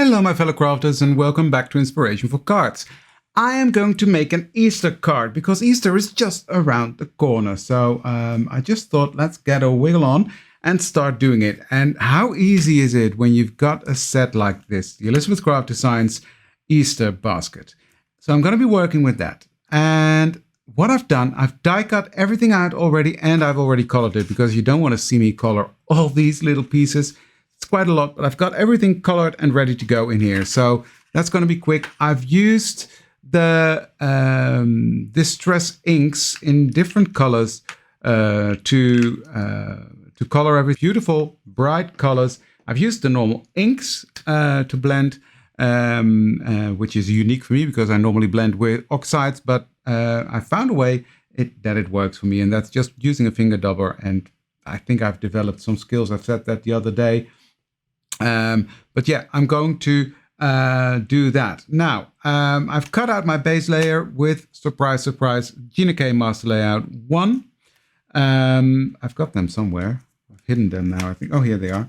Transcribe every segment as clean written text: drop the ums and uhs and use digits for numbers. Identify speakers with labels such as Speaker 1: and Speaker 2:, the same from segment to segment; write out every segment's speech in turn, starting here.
Speaker 1: Hello my fellow crafters and welcome back to Inspiration for Cards. I am going to make an Easter card because Easter is just around the corner. So I just thought let's get a wiggle on and start doing it. And how easy is it when you've got a set like this, the Elizabeth Craft Designs Easter basket. So I'm going to be working with that. And what I've done, I've die cut everything out already and I've already colored it because you don't want to see me color all these little pieces. It's quite a lot, but I've got everything colored and ready to go in here. So that's going to be quick. I've used the distress inks in different colors to color every beautiful bright colors. I've used the normal inks to blend, which is unique for me because I normally blend with oxides, but I found a way that it works for me, and that's just using a finger doubler. And I think I've developed some skills. I've said that the other day. But yeah, I'm going to do that. Now, I've cut out my base layer with, surprise, surprise, Gina Master Layout 1. I've got them somewhere. I've hidden them now, I think. Oh, here they are.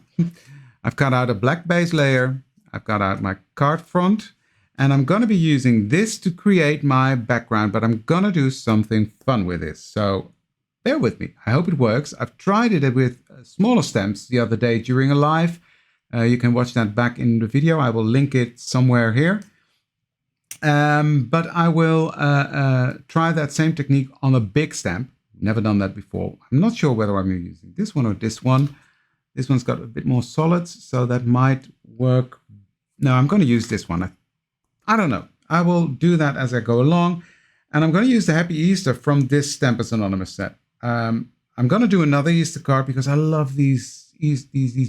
Speaker 1: I've cut out a black base layer. I've cut out my card front. And I'm going to be using this to create my background, but I'm going to do something fun with this. So bear with me. I hope it works. I've tried it with smaller stamps the other day during a live. You can watch that back in the video. I will link it somewhere here. But I will try that same technique on a big stamp. Never done that before. I'm not sure whether I'm using this one or this one. This one's got a bit more solids, so that might work. No, I'm going to use this one. I don't know. I will do that as I go along. And I'm going to use the Happy Easter from this Stampers Anonymous set. I'm going to do another Easter card because I love these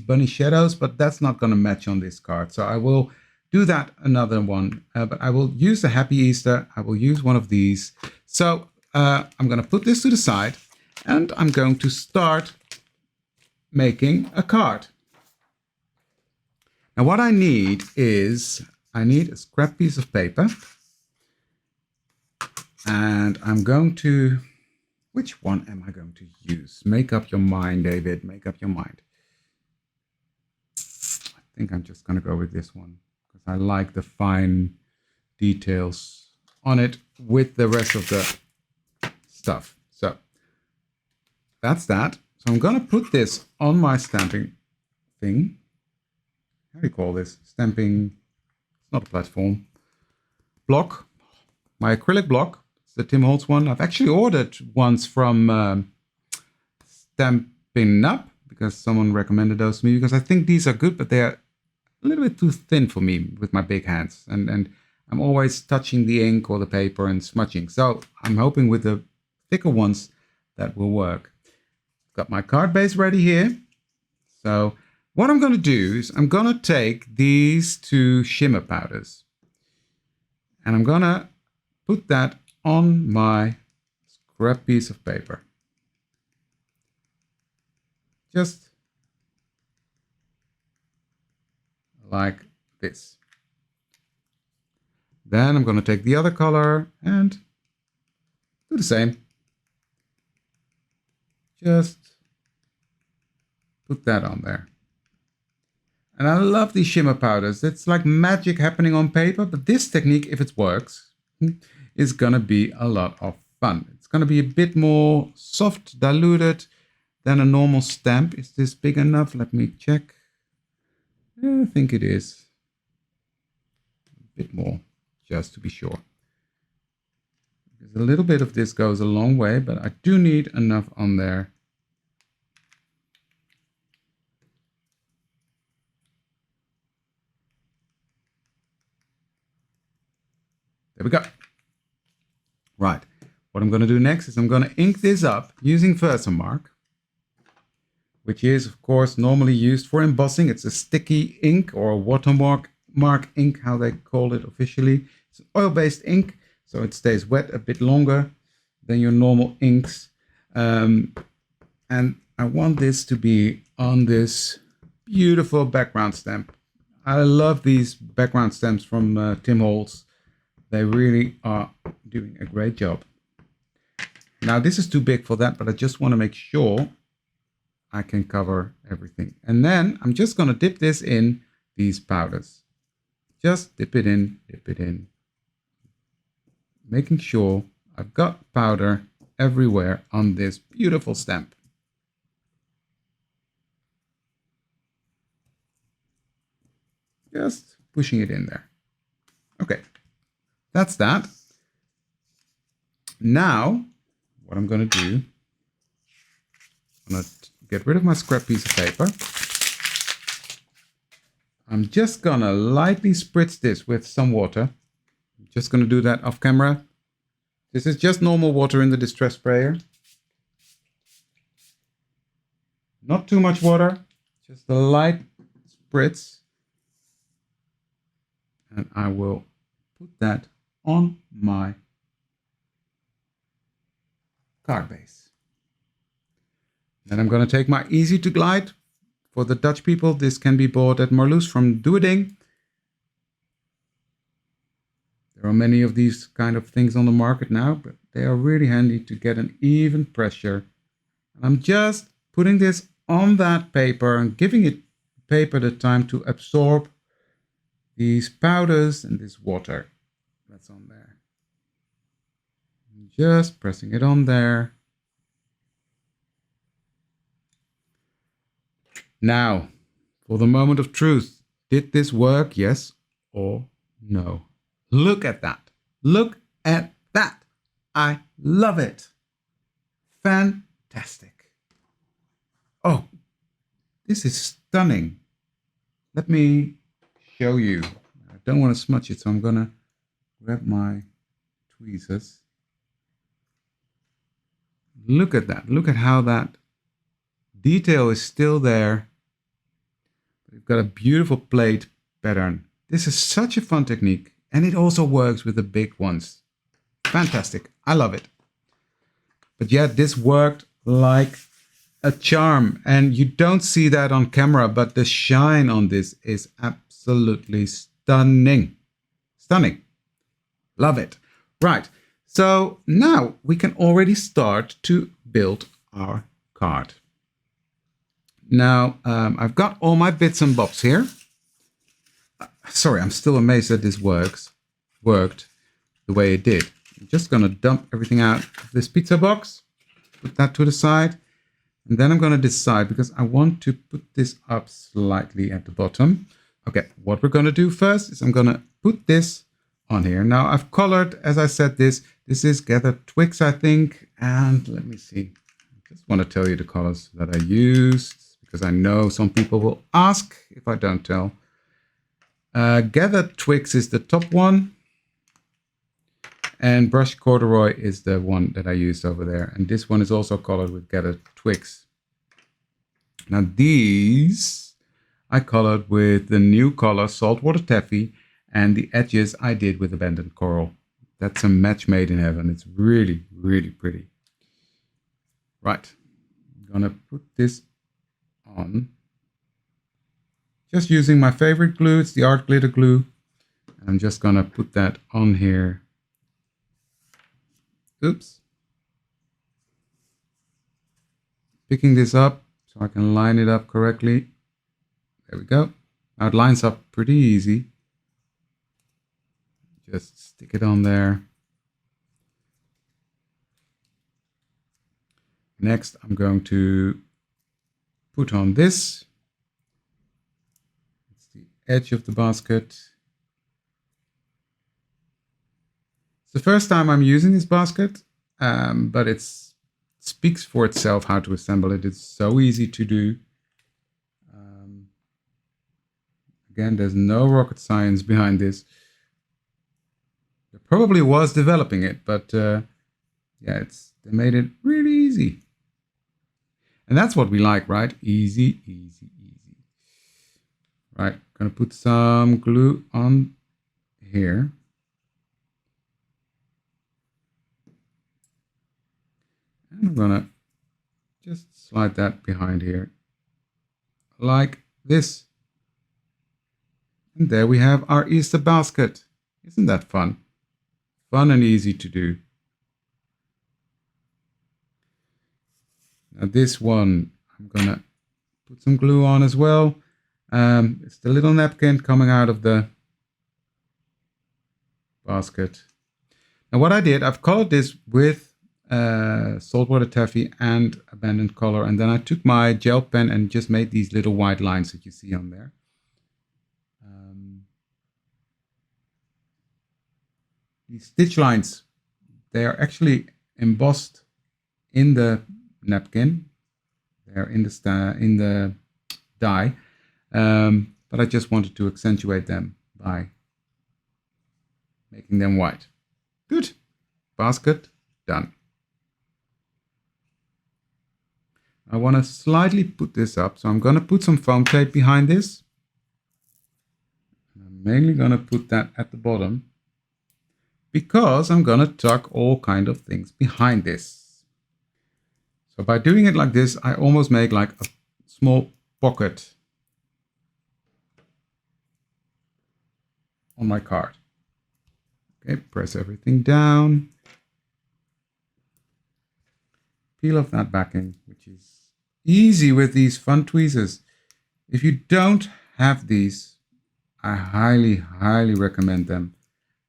Speaker 1: bunny shadows, but that's not going to match on this card. So I will do that another one, but I will use the Happy Easter. I will use one of these. So I'm going to put this to the side and I'm going to start making a card. Now what I need is, I need a scrap piece of paper, and I'm going to, which one am I going to use? Make up your mind, David, make up your mind. I think I'm just going to go with this one because I like the fine details on it with the rest of the stuff. So that's that. So I'm going to put this on my stamping thing. How do you call this? Stamping, it's not a platform. Block, my acrylic block. It's the Tim Holtz one. I've actually ordered ones from Stampin' Up because someone recommended those to me because I think these are good, but they're a little bit too thin for me with my big hands. And I'm always touching the ink or the paper and smudging. So I'm hoping with the thicker ones that will work. Got my card base ready here. So what I'm going to do is I'm going to take these two shimmer powders and I'm going to put that on my scrap piece of paper. Just like this. Then I'm going to take the other color and do the same. Just put that on there. And I love these shimmer powders. It's like magic happening on paper, but this technique, if it works, is going to be a lot of fun. It's going to be a bit more soft, diluted than a normal stamp. Is this big enough? Let me check. Yeah, I think it is. A bit more, just to be sure. Because a little bit of this goes a long way, but I do need enough on there. There we go. Right. What I'm going to do next is I'm going to ink this up using VersaMark, which is, of course, normally used for embossing. It's a sticky ink or a watermark ink, how they call it officially. It's an oil-based ink, so it stays wet a bit longer than your normal inks. And I want this to be on this beautiful background stamp. I love these background stamps from Tim Holtz. They really are doing a great job. Now this is too big for that, but I just want to make sure I can cover everything. And then I'm just going to dip this in these powders. just dip it in, making sure I've got powder everywhere on this beautiful stamp. Just pushing it in there. Okay, that's that. Now, what I'm going to do, I'm going to get rid of my scrap piece of paper. I'm just going to lightly spritz this with some water. I'm just going to do that off camera. This is just normal water in the distress sprayer. Not too much water, just a light spritz. And I will put that on my card base. Then I'm going to take my Easy to Glide. For the Dutch people, this can be bought at Marloes from Doeding. There are many of these kind of things on the market now, but they are really handy to get an even pressure. And I'm just putting this on that paper and giving it paper the time to absorb these powders and this water that's on there. Just pressing it on there. Now, for the moment of truth. Did this work, yes or no? Look at that. Look at that. I love it. Fantastic. Oh, this is stunning. Let me show you. I don't want to smudge it, so I'm going to grab my tweezers. Look at that. Look at how that detail is still there. We've got a beautiful plate pattern. This is such a fun technique, and it also works with the big ones. Fantastic. I love it. But yet this worked like a charm, and you don't see that on camera, but the shine on this is absolutely stunning. Stunning. Love it. Right. So now we can already start to build our card. Now, I've got all my bits and bobs here. Sorry, I'm still amazed that this worked the way it did. I'm just going to dump everything out of this pizza box, put that to the side, and then I'm going to decide, because I want to put this up slightly at the bottom. Okay, what we're going to do first is I'm going to put this on here. Now, I've colored, as I said, this is Gathered Twigs, I think, and let me see. I just want to tell you the colors that I used, because I know some people will ask if I don't tell. Gathered Twigs is the top one, and Brush Corduroy is the one that I used over there. And this one is also colored with Gathered Twigs. Now these I colored with the new color Saltwater Taffy, and the edges I did with Abandoned Coral. That's a match made in heaven. It's really, really pretty. Right, I'm gonna put this on. Just using my favorite glue, it's the Art Glitter glue. I'm just gonna put that on here. Oops. Picking this up so I can line it up correctly. There we go. Now it lines up pretty easy. Just stick it on there. Next, I'm going to put on this. It's the edge of the basket. It's the first time I'm using this basket, but it speaks for itself how to assemble it. It's so easy to do. Again, there's no rocket science behind this. There probably was developing it, but yeah, they made it really easy. And that's what we like, right? Easy, easy, easy. Right, gonna put some glue on here. And I'm gonna just slide that behind here, like this. And there we have our Easter basket. Isn't that fun? Fun and easy to do. Now this one, I'm gonna put some glue on as well. It's the little napkin coming out of the basket. Now what I did, I've colored this with Saltwater Taffy and Abandoned Color, and then I took my gel pen and just made these little white lines that you see on there. These stitch lines, they are actually embossed in the napkin. They're in the die, but I just wanted to accentuate them by making them white. Good. Basket done. I want to slightly put this up, so I'm going to put some foam tape behind this. I'm mainly going to put that at the bottom because I'm going to tuck all kind of things behind this. So by doing it like this, I almost make like a small pocket on my card. Okay, press everything down. Peel off that backing, which is easy with these fun tweezers. If you don't have these, I highly, highly recommend them.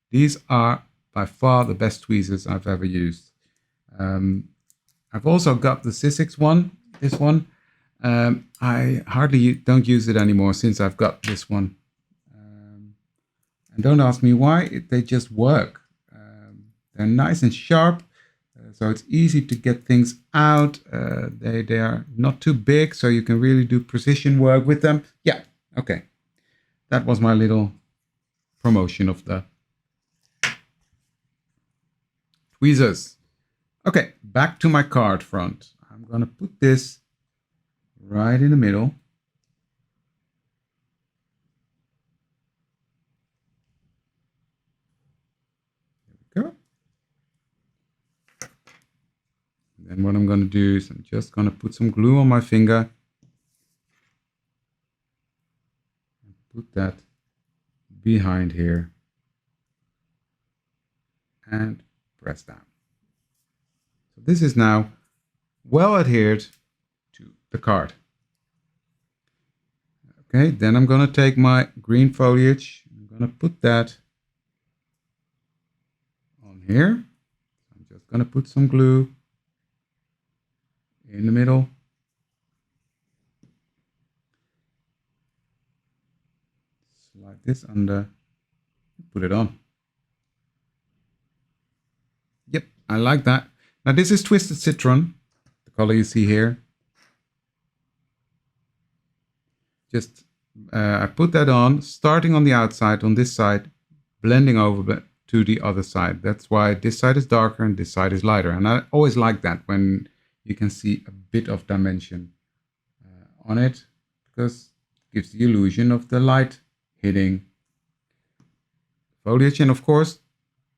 Speaker 1: These are by far the best tweezers I've ever used. I've also got the Sizzix one, this one. I hardly don't use it anymore since I've got this one. And don't ask me why, they just work. They're nice and sharp, so it's easy to get things out. They are not too big, so you can really do precision work with them. Yeah, okay. That was my little promotion of the tweezers. Okay, back to my card front. I'm gonna put this right in the middle. There we go. And then what I'm gonna do is I'm just gonna put some glue on my finger. And put that behind here. And press down. So this is now well adhered to the card. Okay, then I'm going to take my green foliage. I'm going to put that on here. I'm just going to put some glue in the middle. Slide this under, put it on. Yep, I like that. Now this is Twisted Citron, the color you see here. Just I put that on, starting on the outside, on this side, blending over to the other side. That's why this side is darker and this side is lighter. And I always like that when you can see a bit of dimension on it, because it gives the illusion of the light hitting foliage. And of course,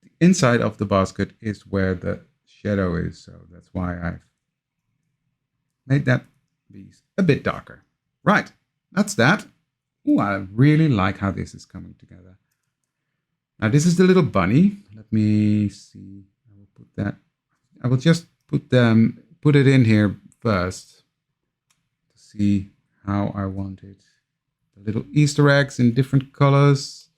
Speaker 1: the inside of the basket is where the shadow is, so that's why I've made that piece a bit darker. Right, that's that. Ooh, I really like how this is coming together. Now this is the little bunny. Let me see. I will put that. I will just put it in here first to see how I want it. The little Easter eggs in different colors,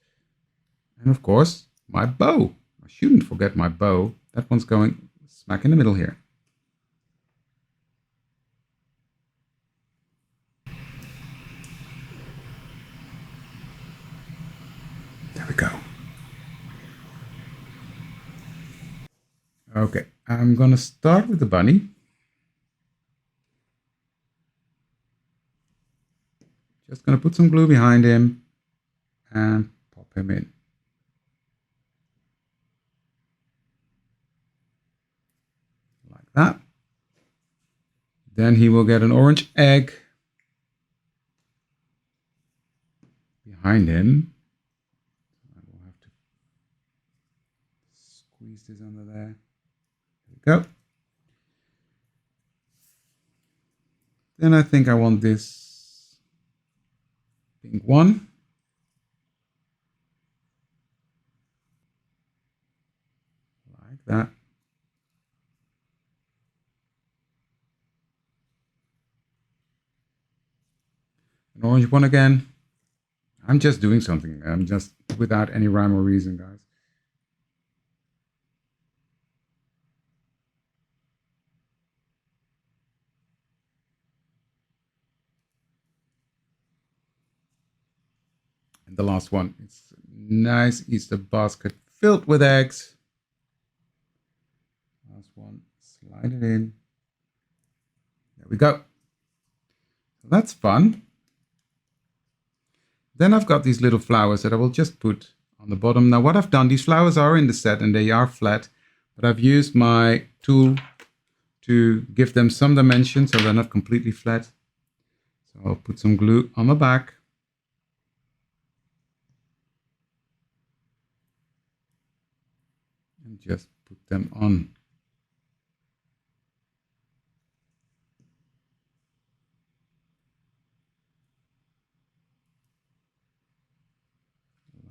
Speaker 1: and of course my bow. I shouldn't forget my bow. That one's going smack in the middle here. There we go. Okay, I'm gonna start with the bunny. Just gonna put some glue behind him and pop him in. Like that. Then he will get an orange egg behind him. I will have to squeeze this under there. There we go. Then I think I want this pink one. Like that. An orange one again. I'm just doing something. I'm just without any rhyme or reason, guys. the last one. It's a nice Easter basket filled with eggs. Last one, slide it in. There we go. That's fun. Then I've got these little flowers that I will just put on the bottom. Now what I've done, these flowers are in the set and they are flat, but I've used my tool to give them some dimension so they're not completely flat. So I'll put some glue on the back. And just put them on.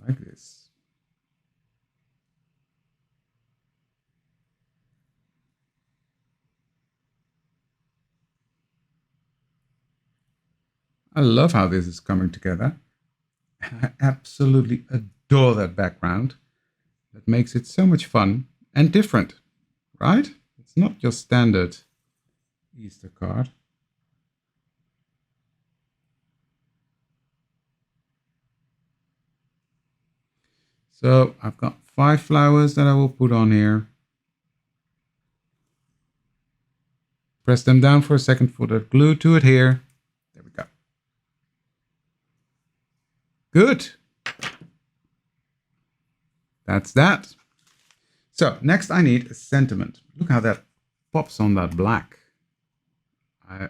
Speaker 1: Like this. I love how this is coming together. I absolutely adore that background. That makes it so much fun and different, right? It's not just standard Easter card. So I've got 5 flowers that I will put on here. Press them down for a second for the glue to adhere. There we go. Good. That's that. So next I need a sentiment. Look how that pops on that black. I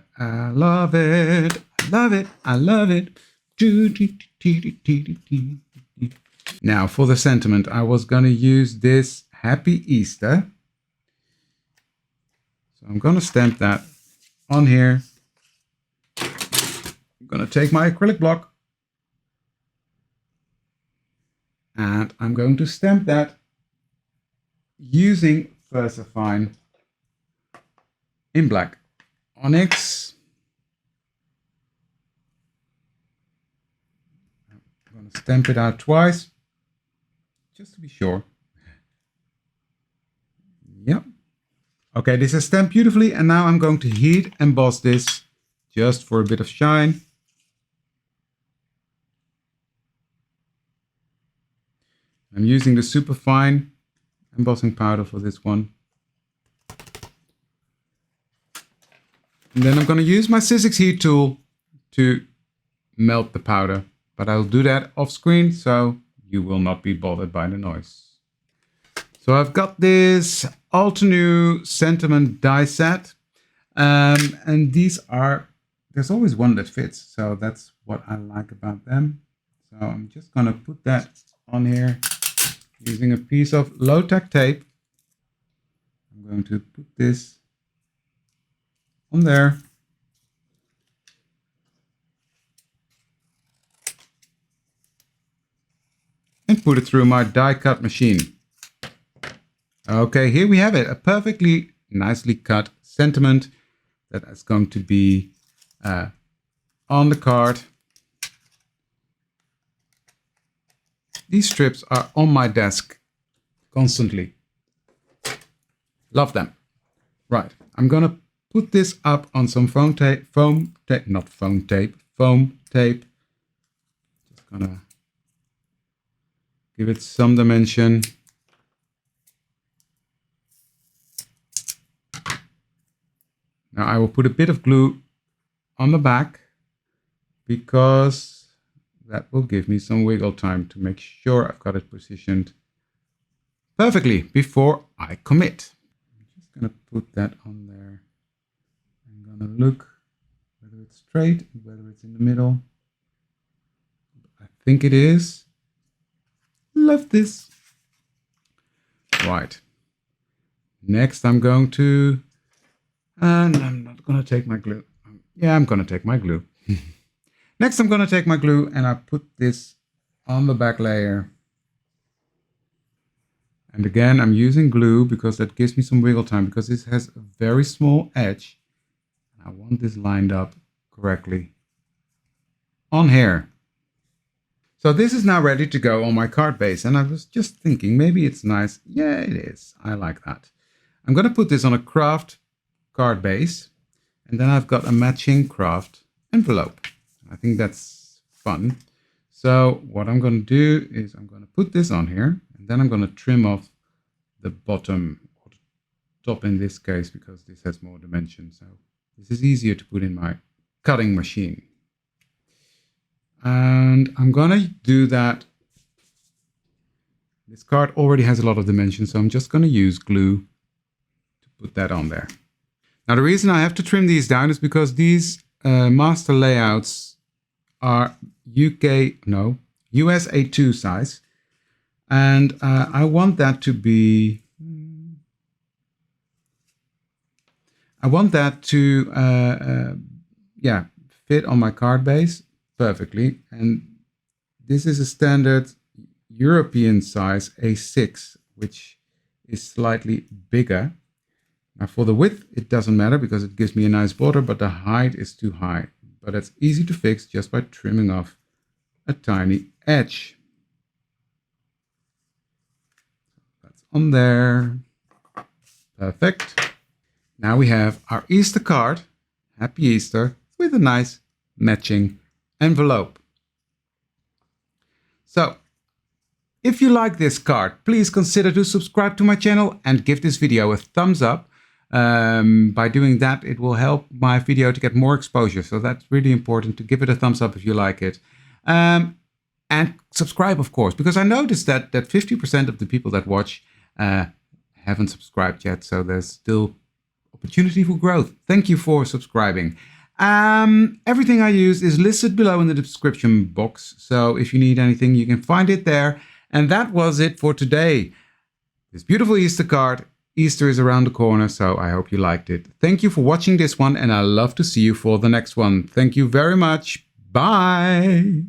Speaker 1: love it. I love it. I love it. Now for the sentiment, I was going to use this Happy Easter. So I'm going to stamp that on here. I'm going to take my acrylic block. And I'm going to stamp that using VersaFine in black. Onyx. I'm going to stamp it out twice, just to be sure. Yep. Okay, this is stamped beautifully, and now I'm going to heat emboss this just for a bit of shine. I'm using the super fine embossing powder for this one. And then I'm going to use my Sizzix heat tool to melt the powder. But I'll do that off screen so you will not be bothered by the noise. So I've got this Altenew Sentiment Die Set. And these are, there's always one that fits. So that's what I like about them. So I'm just going to put that on here. Using a piece of low-tack tape, I'm going to put this on there. And put it through my die cut machine. Okay, here we have it. A perfectly nicely cut sentiment that is going to be on the card. These strips are on my desk constantly. Love them. Right, I'm gonna put this up on some foam tape. Just gonna give it some dimension. Now I will put a bit of glue on the back because that will give me some wiggle time to make sure I've got it positioned perfectly before I commit. I'm just going to put that on there. I'm going to look whether it's straight, whether it's in the middle. I think it is. Love this. Right. Next I'm going to, and I'm not going to take my glue. Yeah, I'm going to take my glue. Next, I'm going to take my glue and I put this on the back layer. And again, I'm using glue because that gives me some wiggle time because this has a very small edge. I want this lined up correctly on here. So this is now ready to go on my card base. And I was just thinking, maybe it's nice. Yeah, it is. I like that. I'm going to put this on a craft card base. And then I've got a matching craft envelope. I think that's fun. So what I'm going to do is I'm going to put this on here, and then I'm going to trim off the bottom or the top in this case, because this has more dimension. So this is easier to put in my cutting machine. And I'm going to do that. This card already has a lot of dimension, so I'm just going to use glue to put that on there. Now, the reason I have to trim these down is because these master layouts are US A2 size. And I want that to be... fit on my card base perfectly. And this is a standard European size A6, which is slightly bigger. Now for the width, it doesn't matter because it gives me a nice border, but the height is too high. But it's easy to fix just by trimming off a tiny edge. That's on there. Perfect. Now we have our Easter card, Happy Easter, with a nice matching envelope. So, if you like this card, please consider to subscribe to my channel and give this video a thumbs up. By doing that, it will help my video to get more exposure. So that's really important, to give it a thumbs up if you like it. And subscribe, of course, because I noticed that 50% of the people that watch haven't subscribed yet. So there's still opportunity for growth. Thank you for subscribing. Everything I use is listed below in the description box. So if you need anything, you can find it there. And that was it for today. This beautiful Easter card. Easter is around the corner, so I hope you liked it. Thank you for watching this one, and I love to see you for the next one. Thank you very much. Bye.